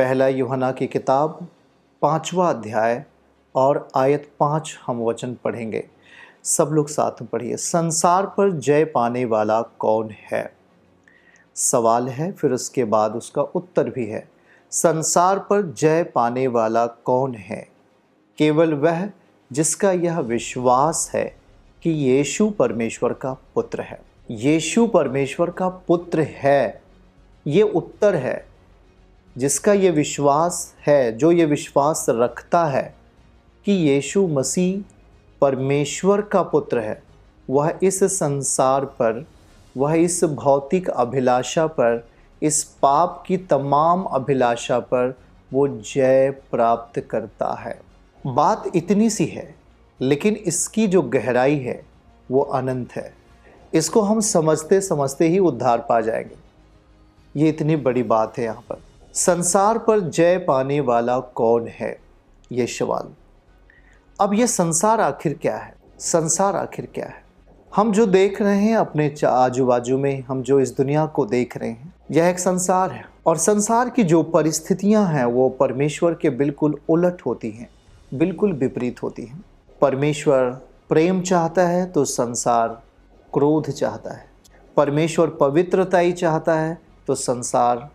पहला यूहन्ना की किताब 5वां अध्याय और आयत 5 हम वचन पढ़ेंगे। सब लोग साथ में पढ़िए। संसार पर जय पाने वाला कौन है? सवाल है, फिर उसके बाद उसका उत्तर भी है। संसार पर जय पाने वाला कौन है? केवल वह जिसका यह विश्वास है कि यीशु परमेश्वर का पुत्र है। यीशु परमेश्वर का पुत्र है, ये उत्तर है। जिसका ये विश्वास है, जो ये विश्वास रखता है कि यीशु मसीह परमेश्वर का पुत्र है, वह इस संसार पर, वह इस भौतिक अभिलाषा पर, इस पाप की तमाम अभिलाषा पर वो जय प्राप्त करता है। बात इतनी सी है, लेकिन इसकी जो गहराई है वो अनंत है। इसको हम समझते समझते ही उद्धार पा जाएंगे। ये इतनी बड़ी बात है। यहाँ पर संसार पर जय पाने वाला कौन है, ये सवाल। अब ये संसार आखिर क्या है? संसार आखिर क्या है? हम जो देख रहे हैं अपने आजू बाजू में, हम जो इस दुनिया को देख रहे हैं, यह एक संसार है। और संसार की जो परिस्थितियां हैं वो परमेश्वर के बिल्कुल उलट होती हैं, बिल्कुल विपरीत होती हैं। परमेश्वर प्रेम चाहता है तो संसार क्रोध चाहता है। परमेश्वर पवित्रता ही चाहता है तो संसार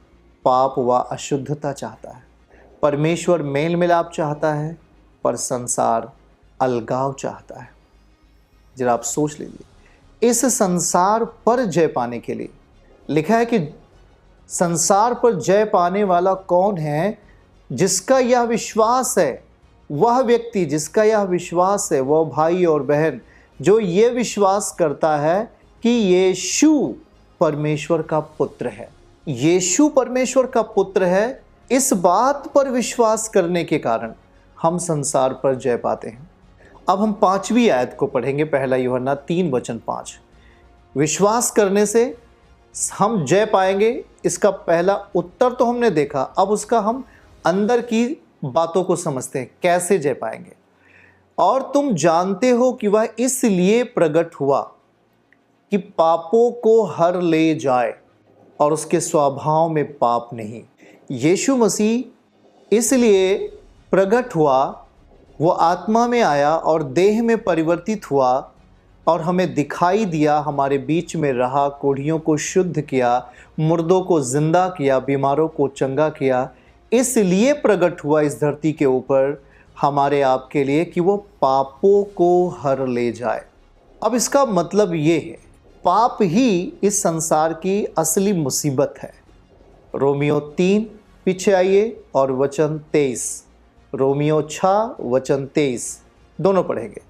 पाप व अशुद्धता चाहता है। परमेश्वर मेल मिलाप चाहता है पर संसार अलगाव चाहता है। जरा आप सोच लीजिए, इस संसार पर जय पाने के लिए लिखा है कि संसार पर जय पाने वाला कौन है? जिसका यह विश्वास है, वह व्यक्ति जिसका यह विश्वास है, वह भाई और बहन जो ये विश्वास करता है कि यीशु परमेश्वर का पुत्र है। यीशु परमेश्वर का पुत्र है, इस बात पर विश्वास करने के कारण हम संसार पर जय पाते हैं। अब हम 5वीं आयत को पढ़ेंगे, पहला यूहन्ना 3:5। विश्वास करने से हम जय पाएंगे, इसका पहला उत्तर तो हमने देखा। अब उसका हम अंदर की बातों को समझते हैं, कैसे जय पाएंगे। और तुम जानते हो कि वह इसलिए प्रकट हुआ कि पापों को हर ले जाए और उसके स्वभाव में पाप नहीं। यीशु मसीह इसलिए प्रकट हुआ, वो आत्मा में आया और देह में परिवर्तित हुआ और हमें दिखाई दिया, हमारे बीच में रहा, कोढ़ियों को शुद्ध किया, मुर्दों को जिंदा किया, बीमारों को चंगा किया। इसलिए प्रकट हुआ इस धरती के ऊपर हमारे आपके लिए कि वो पापों को हर ले जाए। अब इसका मतलब ये है, पाप ही इस संसार की असली मुसीबत है। रोमियो 3 पीछे आइए और वचन 23, रोमियो 6 वचन 23 दोनों पढ़ेंगे।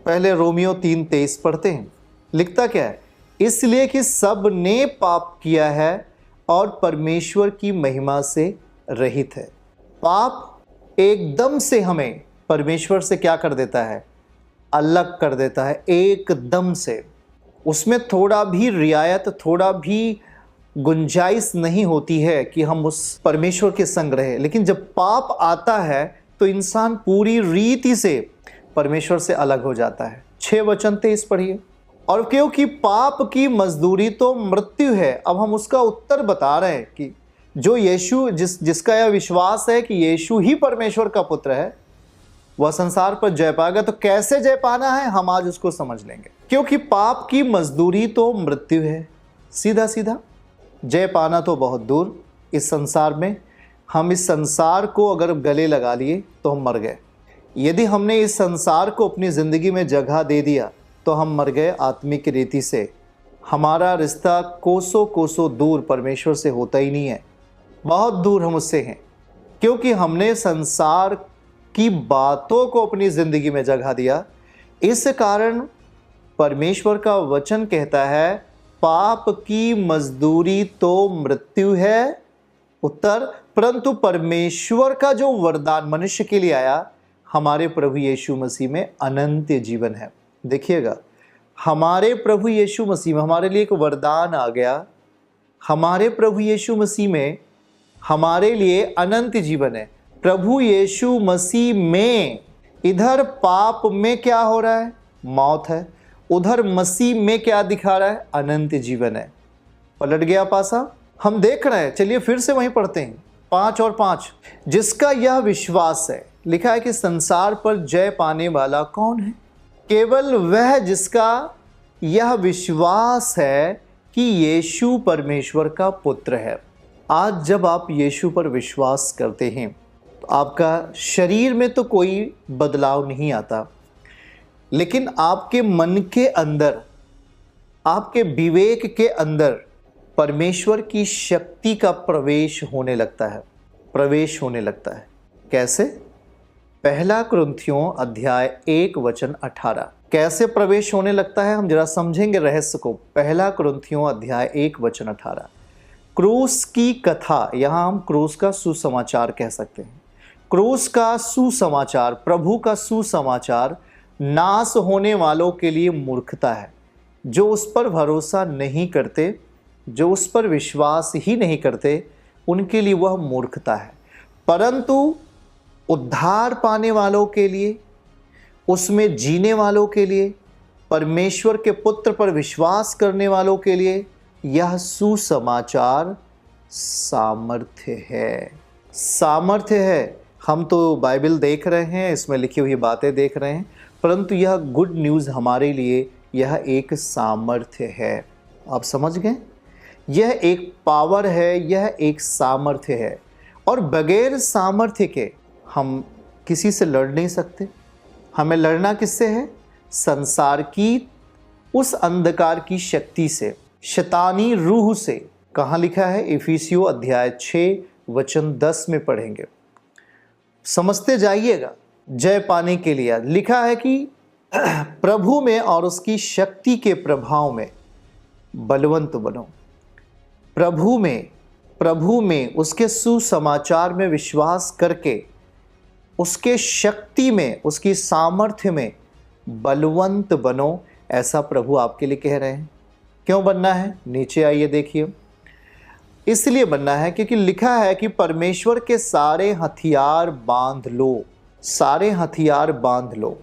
पहले रोमियो 3:23 पढ़ते हैं। लिखता क्या है? इसलिए कि सब ने पाप किया है और परमेश्वर की महिमा से रहित है। पाप एकदम से हमें परमेश्वर से क्या कर देता है? अलग कर देता है, एकदम से। उसमें थोड़ा भी रियायत, थोड़ा भी गुंजाइश नहीं होती है कि हम उस परमेश्वर के संग रहे। लेकिन जब पाप आता है तो इंसान पूरी रीति से परमेश्वर से अलग हो जाता है। 6 वचन 23 पढ़िए। और क्योंकि पाप की मजदूरी तो मृत्यु है। अब हम उसका उत्तर बता रहे हैं कि जो यीशु जिसका यह विश्वास है कि यीशु ही परमेश्वर का पुत्र है, वह संसार पर जय पाएगा। तो कैसे जय पाना है, हम आज उसको समझ लेंगे। क्योंकि पाप की मजदूरी तो मृत्यु है। सीधा सीधा जय पाना तो बहुत दूर। इस संसार में हम इस संसार को अगर गले लगा लिए तो हम मर गए। यदि हमने इस संसार को अपनी ज़िंदगी में जगह दे दिया तो हम मर गए आत्मिक रीति से। हमारा रिश्ता कोसों कोसों दूर परमेश्वर से होता ही नहीं है, बहुत दूर हम उससे हैं। क्योंकि हमने संसार की बातों को अपनी ज़िंदगी में जगह दिया। इस कारण परमेश्वर का वचन कहता है, पाप की मजदूरी तो मृत्यु है। उत्तर, परंतु परमेश्वर का जो वरदान मनुष्य के लिए आया, हमारे प्रभु यीशु मसीह में अनंत जीवन है। देखिएगा, हमारे प्रभु यीशु मसीह में हमारे लिए एक वरदान आ गया। हमारे प्रभु यीशु मसीह में हमारे लिए अनंत जीवन है। प्रभु यीशु मसीह में इधर पाप में क्या हो रहा है? मौत है। उधर मसीह में क्या दिखा रहा है? अनंत जीवन है। पलट गया पासा, हम देख रहे हैं। चलिए फिर से वहीं पढ़ते हैं। 5 और 5, जिसका यह विश्वास है, लिखा है कि संसार पर जय पाने वाला कौन है? केवल वह जिसका यह विश्वास है कि यीशु परमेश्वर का पुत्र है। आज जब आप यीशु पर विश्वास करते हैं तो आपका शरीर में तो कोई बदलाव नहीं आता, लेकिन आपके मन के अंदर, आपके विवेक के अंदर परमेश्वर की शक्ति का प्रवेश होने लगता है। कैसे? पहला कुरिन्थियों अध्याय 1:18। कैसे प्रवेश होने लगता है, हम जरा समझेंगे रहस्य को। पहला कुरिन्थियों अध्याय 1:18। क्रूस की कथा, यहाँ हम क्रूस का सुसमाचार कह सकते हैं। क्रूस का सुसमाचार, प्रभु का सुसमाचार नाश होने वालों के लिए मूर्खता है। जो उस पर भरोसा नहीं करते, जो उस पर विश्वास ही नहीं करते, उनके लिए वह मूर्खता है। परंतु उद्धार पाने वालों के लिए, उसमें जीने वालों के लिए, परमेश्वर के पुत्र पर विश्वास करने वालों के लिए यह सुसमाचार सामर्थ्य है। हम तो बाइबल देख रहे हैं, इसमें लिखी हुई बातें देख रहे हैं, परंतु यह गुड न्यूज़ हमारे लिए यह एक सामर्थ्य है। आप समझ गए? यह एक पावर है, यह एक सामर्थ्य है, और बगैर सामर्थ्य के हम किसी से लड़ नहीं सकते। हमें लड़ना किससे है? संसार की उस अंधकार की शक्ति से, शैतानी रूह से। कहाँ लिखा है? इफिसियों अध्याय 6:10 में पढ़ेंगे, समझते जाइएगा। जय पाने के लिए लिखा है कि प्रभु में और उसकी शक्ति के प्रभाव में बलवंत बनो। प्रभु में उसके सुसमाचार में विश्वास करके, उसके शक्ति में, उसकी सामर्थ्य में बलवंत बनो। ऐसा प्रभु आपके लिए कह रहे हैं। क्यों बनना है? नीचे आइए देखिए। इसलिए बनना है क्योंकि लिखा है कि परमेश्वर के सारे हथियार बांध लो।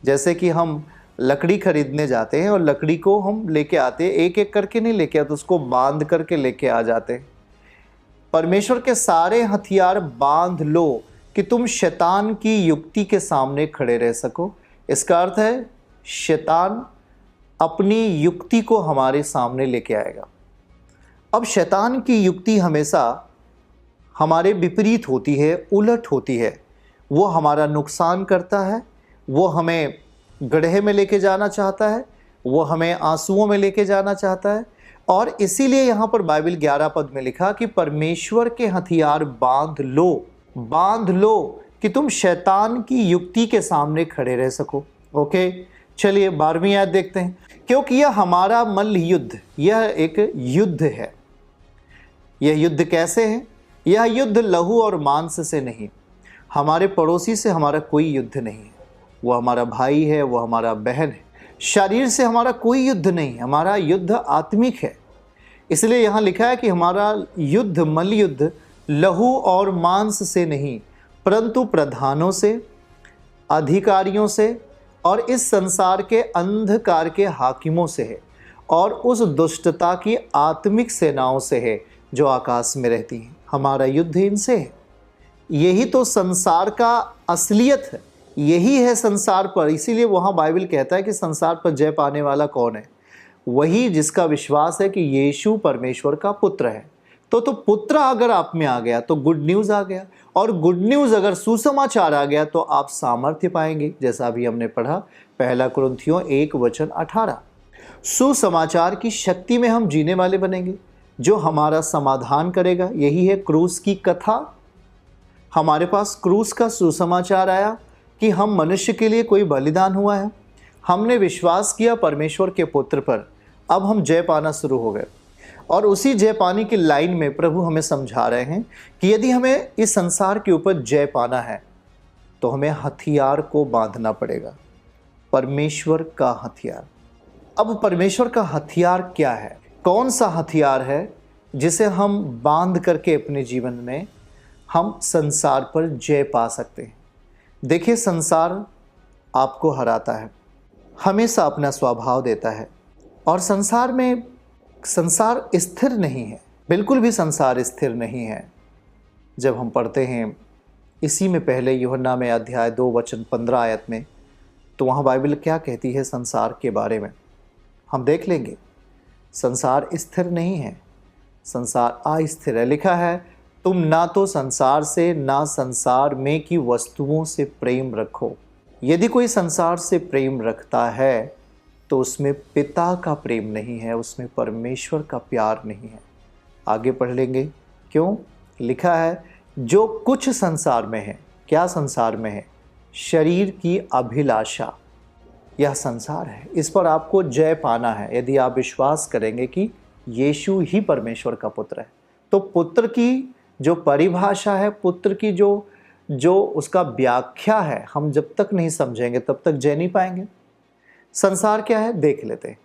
जैसे कि हम लकड़ी खरीदने जाते हैं और लकड़ी को हम लेके आते हैं, एक एक करके नहीं लेके आते, उसको बांध करके लेके आ जाते हैं। परमेश्वर के सारे हथियार बांध लो कि तुम शैतान की युक्ति के सामने खड़े रह सको। इसका अर्थ है शैतान अपनी युक्ति को हमारे सामने लेके आएगा। अब शैतान की युक्ति हमेशा हमारे विपरीत होती है, उलट होती है। वो हमारा नुकसान करता है, वो हमें गड्ढे में लेके जाना चाहता है, वो हमें आंसुओं में लेके जाना चाहता है। और इसीलिए यहाँ पर बाइबल 11 पद में लिखा कि परमेश्वर के हथियार बांध लो कि तुम शैतान की युक्ति के सामने खड़े रह सको। ओके, चलिए 12वीं आयत देखते हैं। क्योंकि यह हमारा मल्ल युद्ध, यह एक युद्ध है। यह युद्ध कैसे है? यह युद्ध लहू और मांस से नहीं, हमारे पड़ोसी से हमारा कोई युद्ध नहीं है। वो हमारा भाई है, वो हमारा बहन है। शरीर से हमारा कोई युद्ध नहीं, हमारा युद्ध आत्मिक है। इसलिए यहाँ लिखा है कि हमारा युद्ध, मल्ल युद्ध लहू और मांस से नहीं, परंतु प्रधानों से, अधिकारियों से और इस संसार के अंधकार के हाकिमों से है, और उस दुष्टता की आत्मिक सेनाओं से है जो आकाश में रहती हैं। हमारा युद्ध इनसे है। यही तो संसार का असलियत है, यही है संसार पर। इसीलिए वहाँ बाइबल कहता है कि संसार पर जय पाने वाला कौन है? वही जिसका विश्वास है कि यीशु परमेश्वर का पुत्र है। तो पुत्र अगर आप में आ गया तो गुड न्यूज़ आ गया, और गुड न्यूज़ अगर सुसमाचार आ गया तो आप सामर्थ्य पाएंगे। जैसा अभी हमने पढ़ा पहला कुरिन्थियों 1:18। सुसमाचार की शक्ति में हम जीने वाले बनेंगे, जो हमारा समाधान करेगा। यही है क्रूस की कथा। हमारे पास क्रूस का सुसमाचार आया कि हम मनुष्य के लिए कोई बलिदान हुआ है। हमने विश्वास किया परमेश्वर के पुत्र पर, अब हम जय पाना शुरू हो गए। और उसी जय पाने की लाइन में प्रभु हमें समझा रहे हैं कि यदि हमें इस संसार के ऊपर जय पाना है तो हमें हथियार को बांधना पड़ेगा, परमेश्वर का हथियार। अब परमेश्वर का हथियार क्या है? कौन सा हथियार है जिसे हम बांध करके अपने जीवन में हम संसार पर जय पा सकते हैं? देखिए, संसार आपको हराता है, हमेशा अपना स्वभाव देता है, और संसार स्थिर नहीं है, बिल्कुल भी संसार स्थिर नहीं है। जब हम पढ़ते हैं इसी में पहले यूहन्ना में अध्याय 2 वचन 15 आयत में, तो वहाँ बाइबल क्या कहती है संसार के बारे में हम देख लेंगे। संसार स्थिर नहीं है, संसार अस्थिर है। लिखा है, तुम ना तो संसार से ना संसार में की वस्तुओं से प्रेम रखो। यदि कोई संसार से प्रेम रखता है तो उसमें पिता का प्रेम नहीं है, उसमें परमेश्वर का प्यार नहीं है। आगे पढ़ लेंगे क्यों। लिखा है, जो कुछ संसार में है, क्या संसार में है, शरीर की अभिलाषा, यह संसार है, इस पर आपको जय पाना है। यदि आप विश्वास करेंगे कि यीशु ही परमेश्वर का पुत्र है, तो पुत्र की जो परिभाषा है, पुत्र की जो उसका व्याख्या है, हम जब तक नहीं समझेंगे तब तक जय नहीं पाएंगे। संसार क्या है देख लेते हैं।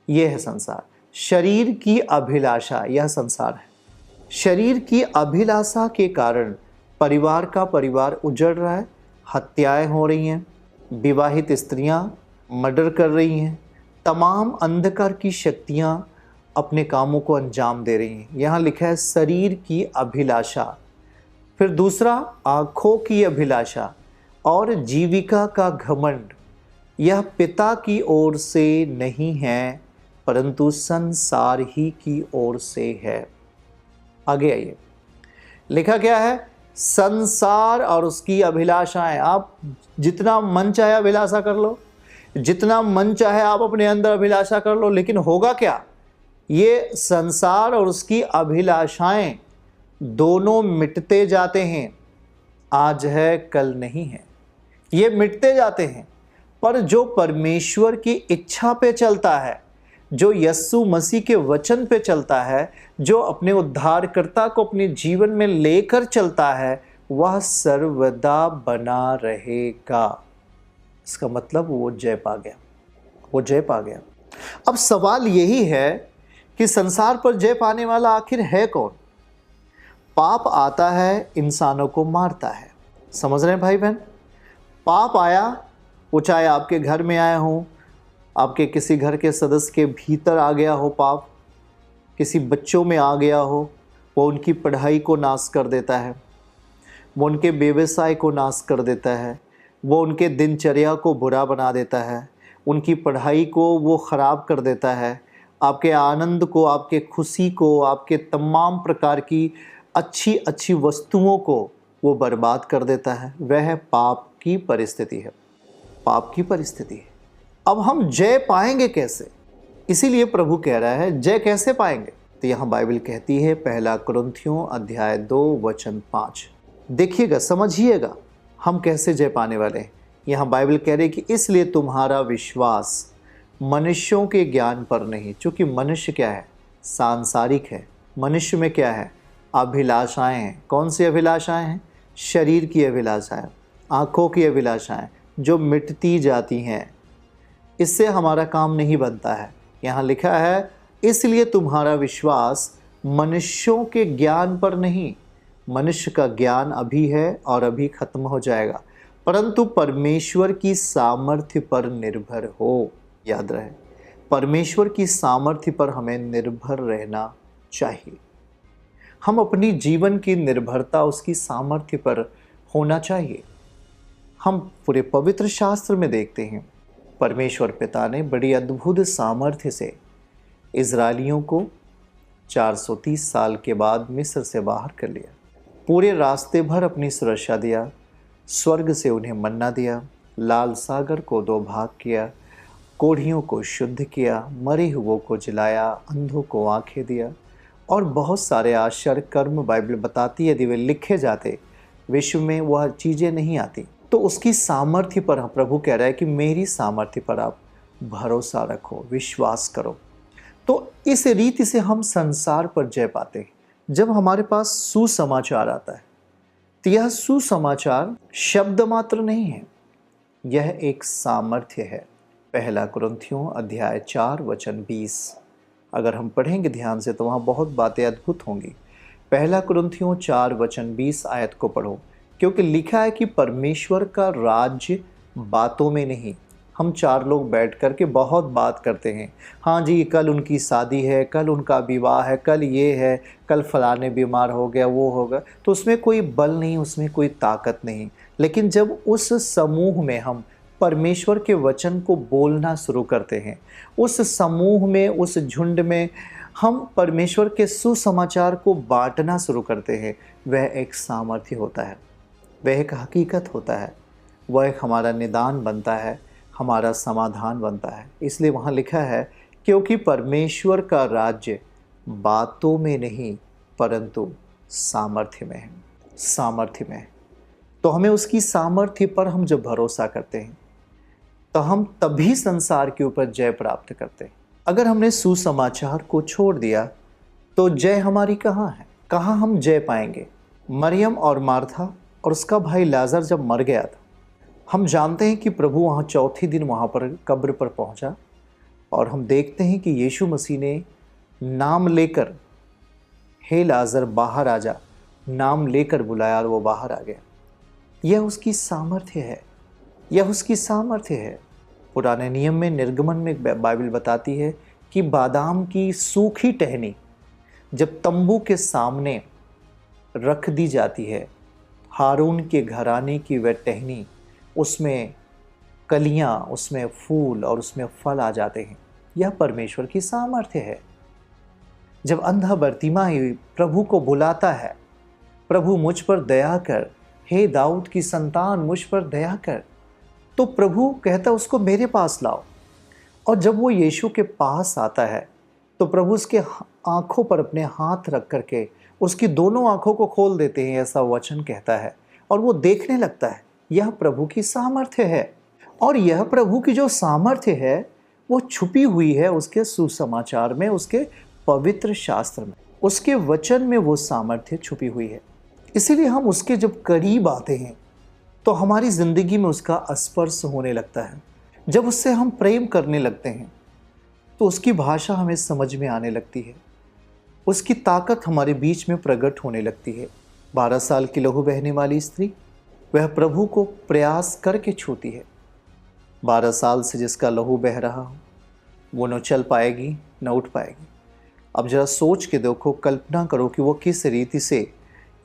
यह है संसार, शरीर की अभिलाषा, यह संसार है। शरीर की अभिलाषा के कारण परिवार उजड़ रहा है, हत्याएं हो रही हैं, विवाहित स्त्रियां मर्डर कर रही हैं, तमाम अंधकार की शक्तियां अपने कामों को अंजाम दे रही हैं। यहाँ लिखा है शरीर की अभिलाषा। फिर दूसरा, आँखों की अभिलाषा और जीविका का घमंड, यह पिता की ओर से नहीं है परंतु संसार ही की ओर से है। आगे आइए, लिखा क्या है, संसार और उसकी अभिलाषाएं। आप जितना मन चाहे अभिलाषा कर लो, जितना मन चाहे आप अपने अंदर अभिलाषा कर लो, लेकिन होगा क्या, ये संसार और उसकी अभिलाषाएं दोनों मिटते जाते हैं। आज है कल नहीं है, ये मिटते जाते हैं। पर जो परमेश्वर की इच्छा पे चलता है, जो यीशु मसीह के वचन पे चलता है, जो अपने उद्धारकर्ता को अपने जीवन में लेकर चलता है, वह सर्वदा बना रहेगा। इसका मतलब वो जय पा गया, वो जय पा गया। अब सवाल यही है कि संसार पर जय पाने वाला आखिर है कौन। पाप आता है, इंसानों को मारता है। समझ रहे हैं भाई बहन, पाप आया, वो चाहे आपके घर में आया हो, आपके किसी घर के सदस्य के भीतर आ गया हो, पाप किसी बच्चों में आ गया हो, वो उनकी पढ़ाई को नाश कर देता है, वो उनके व्यवसाय को नाश कर देता है, वो उनके दिनचर्या को बुरा बना देता है, उनकी पढ़ाई को वो ख़राब कर देता है, आपके आनंद को, आपके खुशी को, आपके तमाम प्रकार की अच्छी अच्छी वस्तुओं को वो बर्बाद कर देता है। वह पाप की परिस्थिति है, पाप की परिस्थिति है। अब हम जय पाएंगे कैसे, इसीलिए प्रभु कह रहा है जय कैसे पाएंगे। तो यहाँ बाइबल कहती है, पहला कुरिन्थियों अध्याय 2 वचन 5। देखिएगा, समझिएगा हम कैसे जय पाने वाले हैं। यहाँ बाइबल कह रही कि इसलिए तुम्हारा विश्वास मनुष्यों के ज्ञान पर नहीं, क्योंकि मनुष्य क्या है, सांसारिक है। मनुष्य में क्या है, अभिलाषाएं हैं। कौन सी अभिलाषाएं हैं, शरीर की अभिलाषाएं, आँखों की अभिलाषाएं, जो मिटती जाती हैं। इससे हमारा काम नहीं बनता है। यहाँ लिखा है, इसलिए तुम्हारा विश्वास मनुष्यों के ज्ञान पर नहीं, मनुष्य का ज्ञान अभी है और अभी खत्म हो जाएगा, परंतु परमेश्वर की सामर्थ्य पर निर्भर हो। याद रहे, परमेश्वर की सामर्थ्य पर हमें निर्भर रहना चाहिए। हम अपनी जीवन की निर्भरता उसकी सामर्थ्य पर होना चाहिए। हम पूरे पवित्र शास्त्र में देखते हैं, परमेश्वर पिता ने बड़ी अद्भुत सामर्थ्य से इजरायलियों को 430 साल के बाद मिस्र से बाहर कर लिया। पूरे रास्ते भर अपनी सुरक्षा दिया, स्वर्ग से उन्हें मन्ना दिया, लाल सागर को 2 भाग किया, कोढ़ियों को शुद्ध किया, मरे हुओं को जिलाया, अंधों को आंखें दिया, और बहुत सारे आश्चर्य कर्म बाइबल बताती है। यदि वे लिखे जाते, विश्व में वह चीज़ें नहीं आती। तो उसकी सामर्थ्य पर प्रभु कह रहा है कि मेरी सामर्थ्य पर आप भरोसा रखो, विश्वास करो। तो इस रीति से हम संसार पर जय पाते हैं। जब हमारे पास सुसमाचार आता है, तो यह सुसमाचार शब्द मात्र नहीं है, यह एक सामर्थ्य है। पहला कुरिन्थियों अध्याय 4 वचन 20। अगर हम पढ़ेंगे ध्यान से तो वहाँ बहुत बातें अद्भुत होंगी। पहला कुरिन्थियों 4 वचन 20 आयत को पढ़ो, क्योंकि लिखा है कि परमेश्वर का राज्य बातों में नहीं, हम 4 लोग बैठ कर के बहुत बात करते हैं। हाँ जी, कल उनकी शादी है, कल उनका विवाह है, कल ये है, कल फलाने बीमार हो गया, वो होगा। तो उसमें कोई बल नहीं, उसमें कोई ताकत नहीं। लेकिन जब उस समूह में हम परमेश्वर के वचन को बोलना शुरू करते हैं, उस समूह में, उस झुंड में हम परमेश्वर के सुसमाचार को बांटना शुरू करते हैं, वह एक सामर्थ्य होता है, वह एक हकीकत होता है, वह एक हमारा निदान बनता है, हमारा समाधान बनता है। इसलिए वहाँ लिखा है, क्योंकि परमेश्वर का राज्य बातों में नहीं परंतु सामर्थ्य में है। सामर्थ्य में है। तो हमें उसकी सामर्थ्य पर हम जब भरोसा करते हैं तो हम तभी संसार के ऊपर जय प्राप्त करते हैं। अगर हमने सुसमाचार को छोड़ दिया तो जय हमारी कहाँ है? कहाँ हम जय पाएंगे? मरियम और मार्था और उसका भाई लाजर जब मर गया था, हम जानते हैं कि प्रभु वहाँ चौथे दिन वहाँ पर कब्र पर पहुँचा और हम देखते हैं कि यीशु मसीह ने नाम लेकर, हे लाजर बाहर आ जा, नाम लेकर बुलाया और वो बाहर आ गया। यह उसकी सामर्थ्य है, यह उसकी सामर्थ्य है। पुराने नियम में निर्गमन में बाइबल बताती है कि बादाम की सूखी टहनी जब तंबू के सामने रख दी जाती है, हारून के घराने की वह टहनी, उसमें कलियां, उसमें फूल और उसमें फल आ जाते हैं। यह परमेश्वर की सामर्थ्य है। जब अंधा बरतिमाई प्रभु को बुलाता है, प्रभु मुझ पर दया कर, हे दाऊद की संतान मुझ पर दया कर, तो प्रभु कहता उसको मेरे पास लाओ। और जब वो यीशु के पास आता है तो प्रभु उसके आंखों पर अपने हाथ रख करके उसकी दोनों आंखों को खोल देते हैं, ऐसा वचन कहता है, और वो देखने लगता है। यह प्रभु की सामर्थ्य है। और यह प्रभु की जो सामर्थ्य है वो छुपी हुई है उसके सुसमाचार में, उसके पवित्र शास्त्र में, उसके वचन में वो सामर्थ्य छुपी हुई है। इसीलिए हम उसके जब करीब आते हैं तो हमारी ज़िंदगी में उसका स्पर्श होने लगता है। जब उससे हम प्रेम करने लगते हैं तो उसकी भाषा हमें समझ में आने लगती है, उसकी ताकत हमारे बीच में प्रकट होने लगती है। 12 साल की लहू बहने वाली स्त्री, वह प्रभु को प्रयास करके छूती है। 12 साल से जिसका लहू बह रहा हो, वो न चल पाएगी न उठ पाएगी। अब जरा सोच के देखो, कल्पना करो कि वो किस रीति से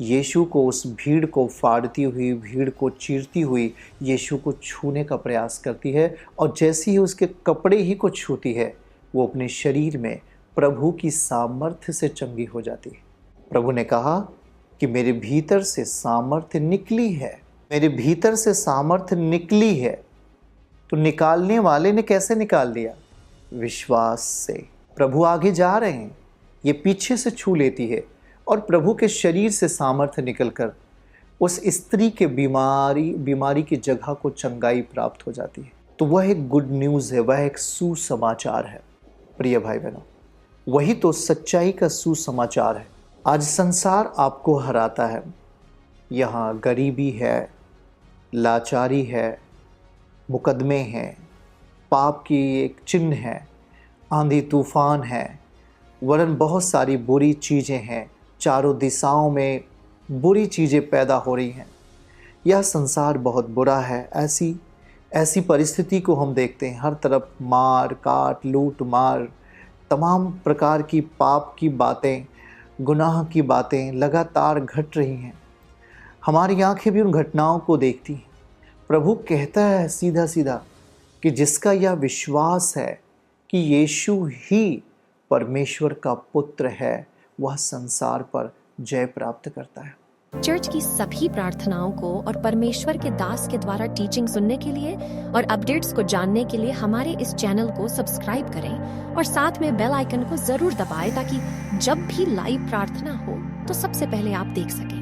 यीशु को, उस भीड़ को फाड़ती हुई, भीड़ को चीरती हुई यीशु को छूने का प्रयास करती है। और जैसे ही उसके कपड़े ही को छूती है, वो अपने शरीर में प्रभु की सामर्थ्य से चंगी हो जाती है। प्रभु ने कहा कि मेरे भीतर से सामर्थ्य निकली है, मेरे भीतर से सामर्थ्य निकली है। तो निकालने वाले ने कैसे निकाल दिया? विश्वास से। प्रभु आगे जा रहे हैं, ये पीछे से छू लेती है और प्रभु के शरीर से सामर्थ्य निकलकर उस स्त्री के बीमारी की जगह को चंगाई प्राप्त हो जाती है। तो वह एक गुड न्यूज़ है, वह एक सुसमाचार है। प्रिय भाई बहनों, वही तो सच्चाई का सुसमाचार है। आज संसार आपको हराता है, यहाँ गरीबी है, लाचारी है, मुकदमे हैं, पाप की एक चिन्ह है, आंधी तूफान है, वरन बहुत सारी बुरी चीज़ें हैं, चारों दिशाओं में बुरी चीज़ें पैदा हो रही हैं। यह संसार बहुत बुरा है। ऐसी परिस्थिति को हम देखते हैं, हर तरफ मार काट, लूट मार, तमाम प्रकार की पाप की बातें, गुनाह की बातें लगातार घट रही हैं। हमारी आंखें भी उन घटनाओं को देखती हैं। प्रभु कहता है सीधा सीधा कि जिसका यह विश्वास है कि यीशु ही परमेश्वर का पुत्र है, वह संसार पर जय प्राप्त करता है। चर्च की सभी प्रार्थनाओं को और परमेश्वर के दास के द्वारा टीचिंग सुनने के लिए और अपडेट्स को जानने के लिए हमारे इस चैनल को सब्सक्राइब करें और साथ में बेल आइकन को जरूर दबाएं ताकि जब भी लाइव प्रार्थना हो तो सबसे पहले आप देख सकें।